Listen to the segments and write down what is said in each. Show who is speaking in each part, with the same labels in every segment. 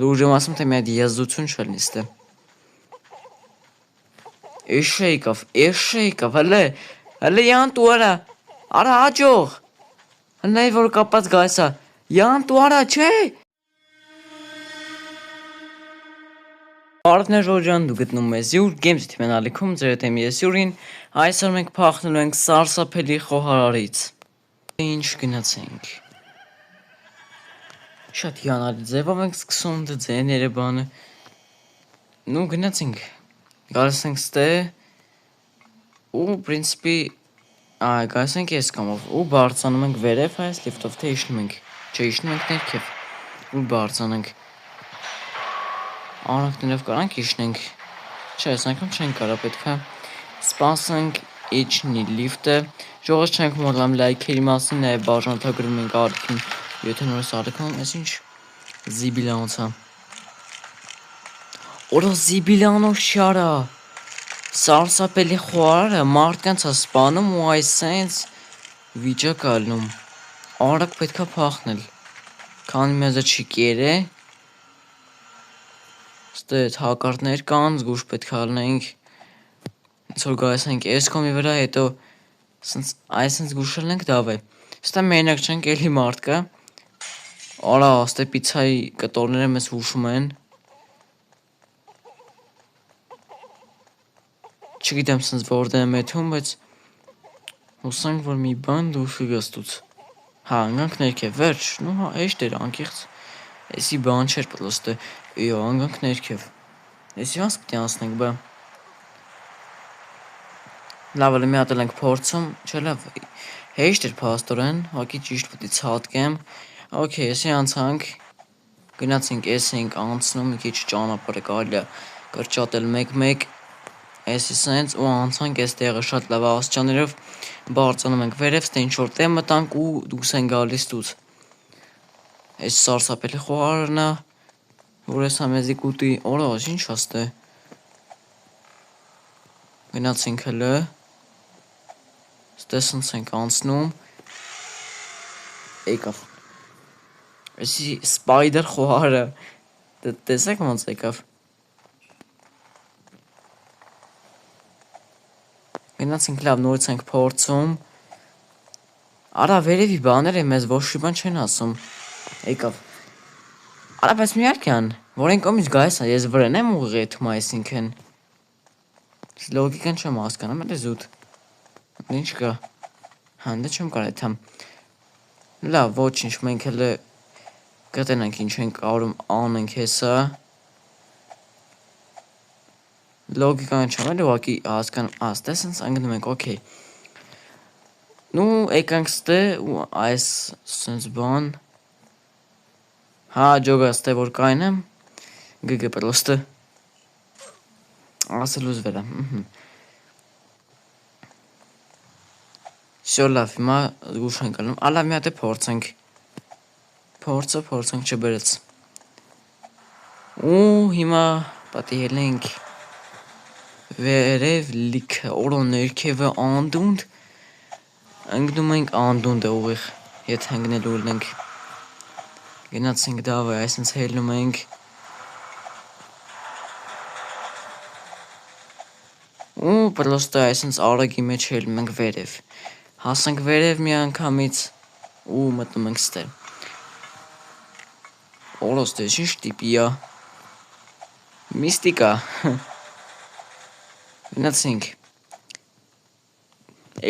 Speaker 1: Լուրջը ասում թե մի հատ եզություն չլինի ստե։ Էշեյկավ, հələ յան տուարա, արա աջող, հələ որ կապած գայսա, յան տուարա, չէ։ Partner Rojan դու գտնում ես Յուր Games թիմենալիքում ձեր հետ եմ ես Յուրին, այսօր մենք փախնելու ենք սարսափելի խոհարարից։ Ինչ գնացենք։ Շատ հիանալի ձևով ենք սկսում ձեները բանը։ Ну գնացենք։ Գալիս ենք ստե ու պրինցիպի գալիս ենք այս կամով ու բարձանում ենք վերև այս լիֆտով թե իջնում ենք։ Չէ, իջնում ենք ներքև ու բարձանանք։ Արանքներով կարանք իջնենք։ Չէ, այս անգամ չենք կարա, պետք է սպասենք իջնի լիֆտը։ Ժողովուրդ չենք մոռանում լայքերի մասին, նաև բաժանորդագրում ենք ալիքին, եթե նորից ալիքում, այս ինչ զիբիլանոց է։ Օրա զիբիլանոց չարա։ Սարսափելի խոհարը մարդկանց է սպանում ու այս սենց վիճակ ալնում։ Արագ պետք է փախնել։ Քանի մեզը չի կերը։ Ստե հակարդներ կան, զգուշ պետք է ալնենք։ Որ գայս ենք այս կոմի վրա, հետո այսենց զգուշել ենք դավե։ Ստե մենակ չենք, էլի մարդ կա։ Արա, ստե պիցայի կտորները մեզ հուշում են։ Չգիտեմ սենց որտեղ եմ եթում, բայց հուսանք, որ մի բան դուշի գստուց։ Հա, ընգանք ներքև, վերջ, նու հա, էշտ էր անկիղծ։ Էսի բան չեր պլոստը, իո, ընգանք ներքև։ Էսի ոնց պիտի անցնենք, բա։ Լավ, էլի մի հատ էլ ենք փորձում, չէ լավ, հեշտ էր փաստորեն, հակի ճիշտ պիտի ցատկեմ։ Okay, էսի անցանք, գնացինք, էս ենք անցնում, մի քիչ ճանապարհը կարելի է կրճատել մեկ-մեկ, էսի սենց ու անցանք այս տեղը շատ լավ աստիճաններով բարձրանում ենք վերև, ստե ինչ որ տեղ մտանք ու դուրս են գալիս դուց։ Այս սարսափելի խոհարն է, որ էսա մեզի կուտի, օրա, ինչ աստե։ Գնացինք հələ։ Ստե սենց ենք անցնում։ Եկավ։ Էսի սպայդեր խոհարը։ Տեսեք ոնց եկավ։ Գնացինք լավ, նորից ենք փորձում։ Արա վերևի բաները մեզ ոչ մի բան չեն ասում։ Եկավ։ Արա բայց մի արքան, որ են կոմից գայս է, ես վրան եմ ուղղեթում այսինքն։ Լոգիկան չեմ հասկանում, էլի զուտ։ Ինչ կա։ Հանդը չեմ կարող եթամ։ Լավ, ոչինչ, մենք հələ կտենանք ինչ ենք կարում անենք հեսա։ Լոգիկան չեմ էլ ուղղակի հասկանում, ստե սենց անգնում ենք, օքեյ։ Ну, եկանք ստե ու այս սենց բան։ Հա, ջոգա ստե որ կայնեմ, գգ պրոստը։ Ասել ուզվել եմ։ Всё լավ, հիմա զգուշ ենք անում, ալա մի հատ է փորձենք։ Փորձենք չբերեց։ Ու հիմա պատի ելենք վերև լիքը, օրո ներքևը անդունդ, ընգնում ենք անդունդ է ուղիղ, ետ հնգնելու ենք։ Գնացինք դավայ, այսենց հելնում ենք։ Ու պրոստը այսենց արագի մեջ հելնում ենք վերև։ Հասանք վերև մի անգամից ու մտնում ենք ստե։ Օրոստե, ինչ տիպի է։ Միստիկա։ Գնացինք։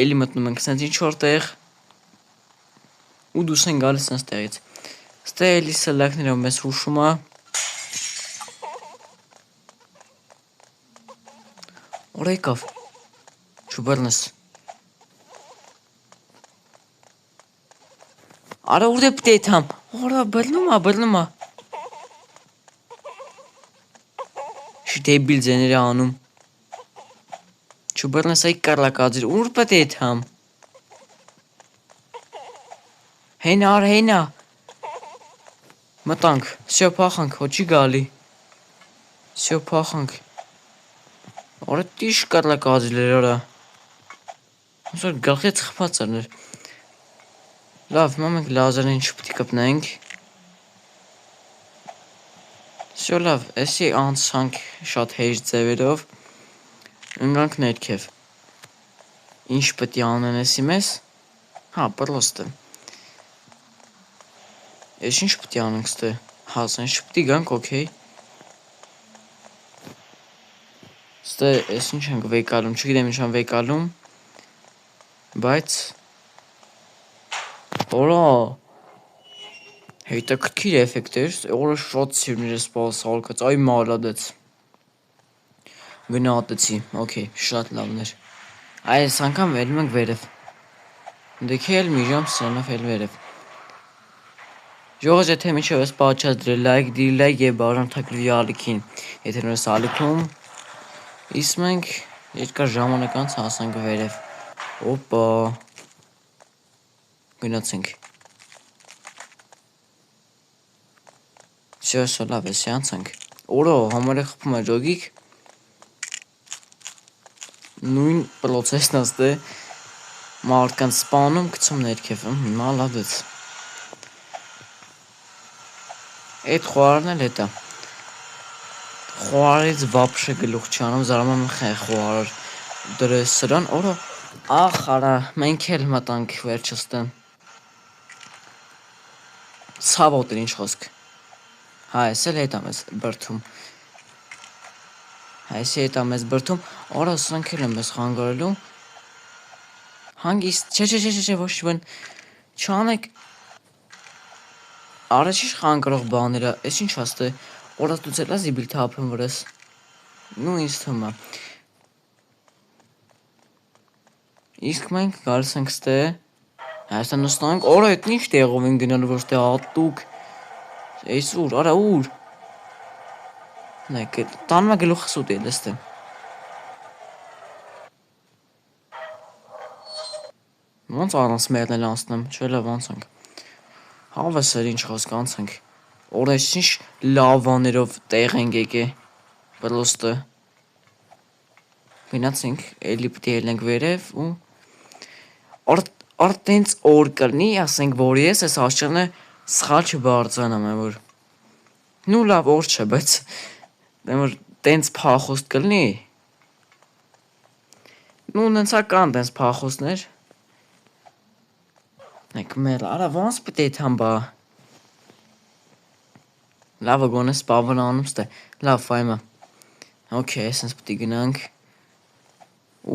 Speaker 1: Էլի մտնում ենք սենց ինչ որ տեղ ու դուս են գալիս սենց տեղից։ Ստե էլի սլակներով մեզ հուշում է։ Օր եկավ։ Չուբերնես։ Արա ուր է պտեթամ։ Օրա բրնում է։ Շիտեբիլ ձեները անում։ Չուբերնես այ կարլակածիր, ուր պտեթամ։ Հենա։ Մտանք, всё փախանք, հոչի գալի։ Всё փախանք։ Օրա տիշ կարլակածիլեր օրա։ Ոնց որ գլխից խփած էր։ Լավ, հիմա մենք լազերին չպիտի կպնենք։ Всё լավ, էսի անցանք շատ հեշտ ձևերով։ Ընկանք ներքև։ Ինչ պետք է անեն էսի մեզ։ Հա, պրոստը։ Էս ինչ պետք է անենք ստե։ Հա, սենց չպետք է գանք, օքեյ։ Ստե էս ինչ ենք վեկալում, չգիտեմ ինչ են վեկալում։ Բայց օրա հետաքրքիր էֆեկտ էր, օրը շատ սիրուն էր սպասալ, այ մալադեց։ Գնահատեցի, օքեյ, շատ լավն էր։ Այս անգամ վերում ենք վերև։ Դեքի էլ մի ժամ սրանով էլ վերև։ Ժողոց եթե միջև ես պատճադրել լայք, դիլայք և բաժանթակրվի ալիքին, եթե նոր ես ալիքում, իսկ մենք երկար ժամանակ անց հասանք վերև։ Օպա, գնացինք։ Սյոսո լավ էսի անցանք։ Օրո, համարը խպում է ժոգիք, նույն պրոցեսն աստ է, մարդկանց սպանում կցում ներքև, մալադեց։ Այդ խոարն էլ հետա։ Խոարից վապշը գլուխ չանում, զարմամ խե խոար դրես սրան, օրո, ախ արա, մենք էլ մտանք վերջստը։ Ցավոտ էր ինչ խոսք։ Հա, ես էլ հետա մեզ բրդում։ Հա, ես հետա մեզ բրդում, արա սրանք էլ եմ մեզ խանգարելու։ Հանգիստ, չէ, ոչ բան, չանեք, առաջիշ խանգարող բաները, ես ինչ աստ է, օրած դուց էլա զիբիլ թապում վրես, նու ինձ թմա։ Իսկ մենք գալիս ենք ստե, հայստա նստանք, օրա էտ ինչ տեղով են գնալու ոչ թե ատուկ, ես ուր, արա ուր, նայք, տանմա գլուխ սուտ էլ էստե։ Ոնց առանց մերնել անցնեմ, չէ լավ անցանք։ Հավես էր ինչ խոսք անցանք։ Օրա ես ինչ լավաներով տեղ ենք եկե, պրոստը։ Գնացինք, էլի պտի ելնենք վերև ու արտենց օր կլնի, ասենք, որ ես ես աշճրնը սխալ չբարձանամ եմ, որ նու լավ օր չէ, բայց որ տենց պախոստ կլնի, նու նենցական տենց պախոստներ, նեք մեր, արա ոնց պտի թամբա, լավը գոնես պավն անում ստե, լավ վայմա, օքեյ, սենց պտի գնանք,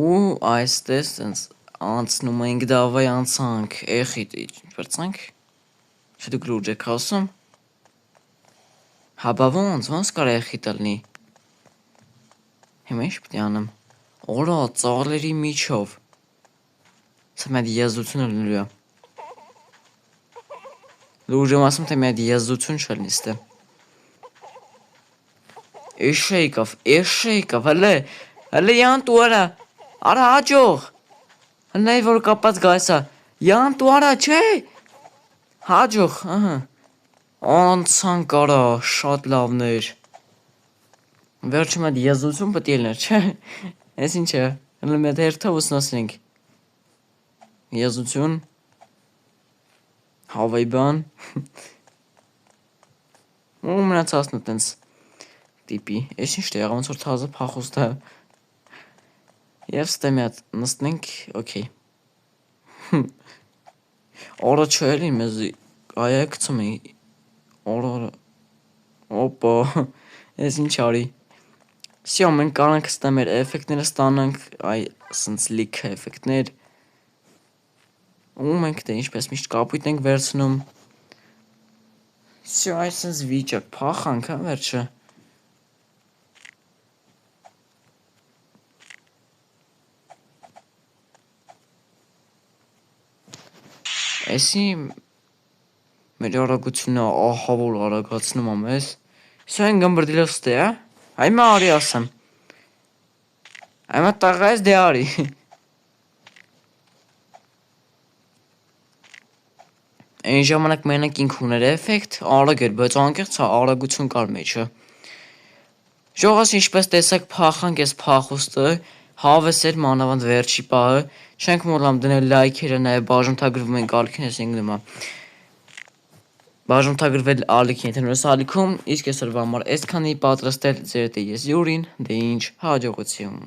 Speaker 1: ու այստես սենց անցնում ենք դավայ անցանք, էխիտ պրծանք, չէ դուք լուրջ եք ասում, հաբա ոնց կար էխիտ ալնի, հիմա ինչ պտի անեմ, օրա ծաղլերի միջով, սա մեդ եզություն ալնելու է, լուրջ եմ ասում, թե մեդ եզություն չալնի ստե, էշեյկավ, հլե յան տու արա հաջող, հլնայ որ կապած գայսա, յան տու արա չէ, հաջող, անցանք արա, շատ լավներ, վերջը մեդ եզություն պտի ելներ, չէ, ես ինչ է, հլը մեդ հերթով ուսնասնենք, եզություն, հավայ բան, ու մնացասն տենց, տիպի, ես ինչ տեղա, ոնց որ թազը պախոստ է, և ստե միատ նստնենք, օքեյ, օրը չէ էլի մեզ այա կցում է, օրը, օպա, ես ինչ արի, սյո մենք կարանք ստե մեր էֆեկտները ստանանք, այ սնց լիք էֆեկտներ, ու մենք դե ինչպես միշտ կապույտ ենք վերցնում, սյո այ սնց վիճակ, պախանք, վերջը, Էսի մեր արագությունը ահավոր արագացնում եմ ես, սյո են գմբրդիլով ստե, հայմա արի ասեմ, հայմա տաղա ես դե արի, այն ժամանակ մենակ ինք ուներ էվեկտ, արագ էր, բայց անկեղծ արագություն կար մեջը, ժողաս ինչպես տեսակ պախանք ես պախոստը, հավես էր մանավանդ վերջի պահը, չենք մոլամ դնել լայքերը նաև բաժնթագրվում ենք ալքին ես ենք նմա, բաժանորդագրվել ալիքի ինտերնետ ալիքում, իսկ այսօրվա համար այսքանի պատրաստել ձեր դե ես Յուրին, դե ինչ հաջողություն։